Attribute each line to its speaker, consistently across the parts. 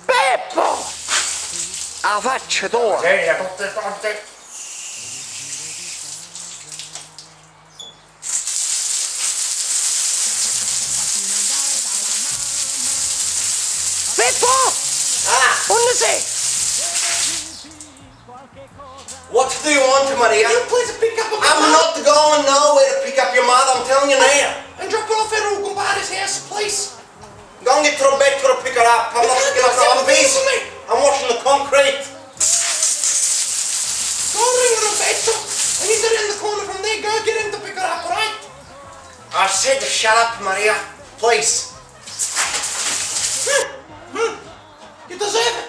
Speaker 1: Peppo! La faccia tua!
Speaker 2: Seria, tutte stonte!
Speaker 1: Peppo! Dove sei?
Speaker 2: What do you want, Maria?
Speaker 3: You please pick up my
Speaker 2: I'm not going nowhere to pick up your mother, I'm telling you now.
Speaker 3: and drop her off at her compadre's house, please.
Speaker 2: Go and get Roberto to pick her up. I'm not picking her up. I'm busy. I'm washing the concrete.
Speaker 3: Go ring Roberto. And he's in the corner from there. Go get him to pick her up, right?
Speaker 2: I said to shut up, Maria. Please.
Speaker 3: You deserve it.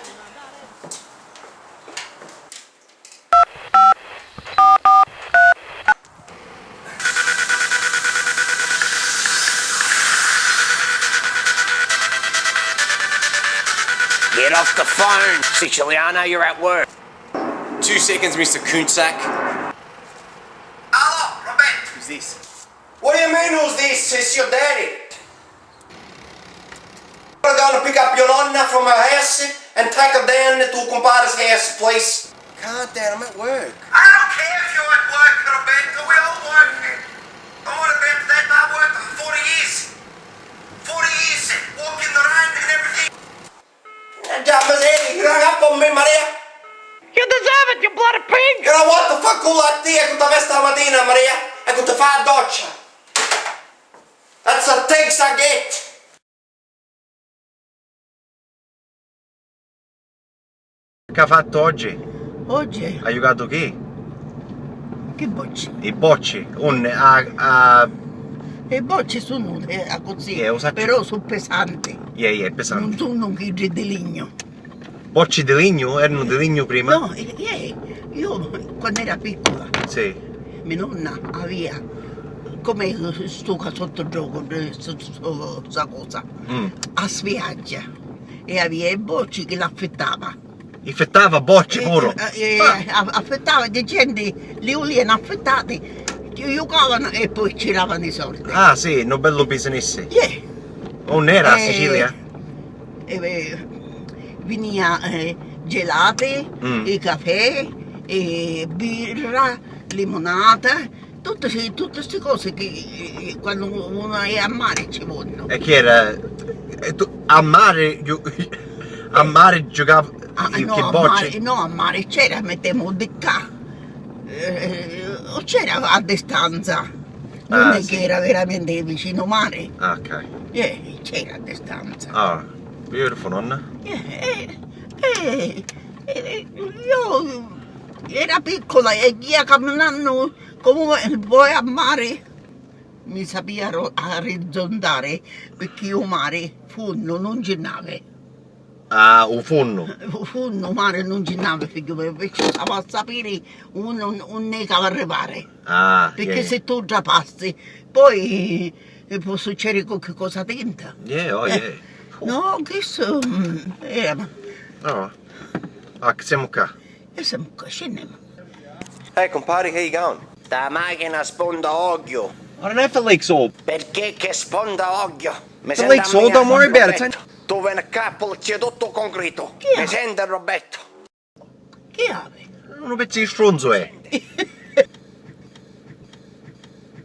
Speaker 1: Get off the phone, Siciliano, you're at work.
Speaker 2: 2 seconds, Mr. Kunsak. Hello, Roberto.
Speaker 1: Who's this?
Speaker 2: What do you mean who's this? It's your daddy. We're gonna pick up your nonna from her house and take her down to compadre's house, please. Can't, Dad, I'm at work. I don't care if you're at work, Roberto. We all work here. Don't worry about that. I worked for 40 years. 40 years, walking around and everything. You hung up on me, Maria.
Speaker 1: You deserve it, you bloody pig!
Speaker 2: You know what? The fuck all that day con te stamattina, Maria. E con te fa la doccia. That's the things I get.
Speaker 4: Che ha fatto oggi?
Speaker 5: Oggi?
Speaker 4: Ha giocato chi?
Speaker 5: Che bocci?
Speaker 4: I bocci.
Speaker 5: I bocci sono così,
Speaker 4: usacci-
Speaker 5: però sono pesanti.
Speaker 4: È pesante.
Speaker 5: Non sono chigi di legno.
Speaker 4: Bocci di legno? Erano di legno prima?
Speaker 5: No, io quando era piccola,
Speaker 4: Sì.
Speaker 5: mia nonna aveva come stuca sotto gioco, questa cosa, a spiaggia. E aveva i bocci che l'affittava.
Speaker 4: Infettava bocci pure.
Speaker 5: Affittava di gente, le uliene affittate, giocavano e poi tiravano i soldi.
Speaker 4: Ah sì, un bello business. Non era a Sicilia?
Speaker 5: Veniva gelati, e caffè, e birra, limonata, tutte queste cose che quando uno è a mare ci vogliono.
Speaker 4: E che era? A mare giocava che bocci?
Speaker 5: No, a mare c'era, mettevo di qua, c'era a distanza, non è
Speaker 4: sì.
Speaker 5: che era veramente vicino mare,
Speaker 4: Ah, ok.
Speaker 5: c'era a distanza.
Speaker 4: Ah, beautiful, nonna.
Speaker 5: Io era piccola e via camminando come poi a mare mi sapeva arrozzondare perché io mare funno non ci nave.
Speaker 4: Ah, un funno.
Speaker 5: Funno mare non ci nave figlio mio perché stavo a sapere un ne che arrivare.
Speaker 4: Ah,
Speaker 5: Perché se tu già passi poi può succedere qualche cosa dentro.
Speaker 4: Yeah.
Speaker 5: No, questo era.
Speaker 4: Oh. Ah, che siamo qua.
Speaker 5: E siamo qua, scendiamo.
Speaker 2: Hey, compadre, how you going?
Speaker 1: La macchina sponda occhio.
Speaker 4: I don't have the leaks all.
Speaker 1: Perché che sponda occhio? Mi
Speaker 4: The leaks all, don't worry about it.
Speaker 1: Tu vieni a capo, c'è tutto concreto.
Speaker 5: Chi è?
Speaker 1: Mi sente, Roberto?
Speaker 5: Che ave?
Speaker 4: Un pezzo di stronzo è.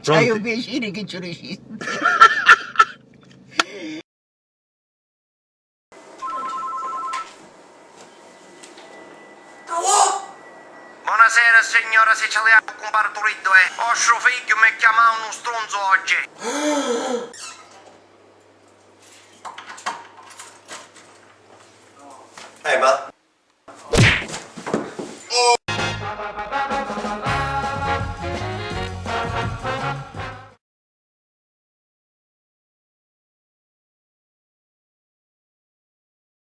Speaker 5: C'hai un piacere che ci riuscite.
Speaker 2: Buonasera signora Siciliano, compare Turiddo, Vostro figlio mi chiama uno stronzo oggi. Hey, ma.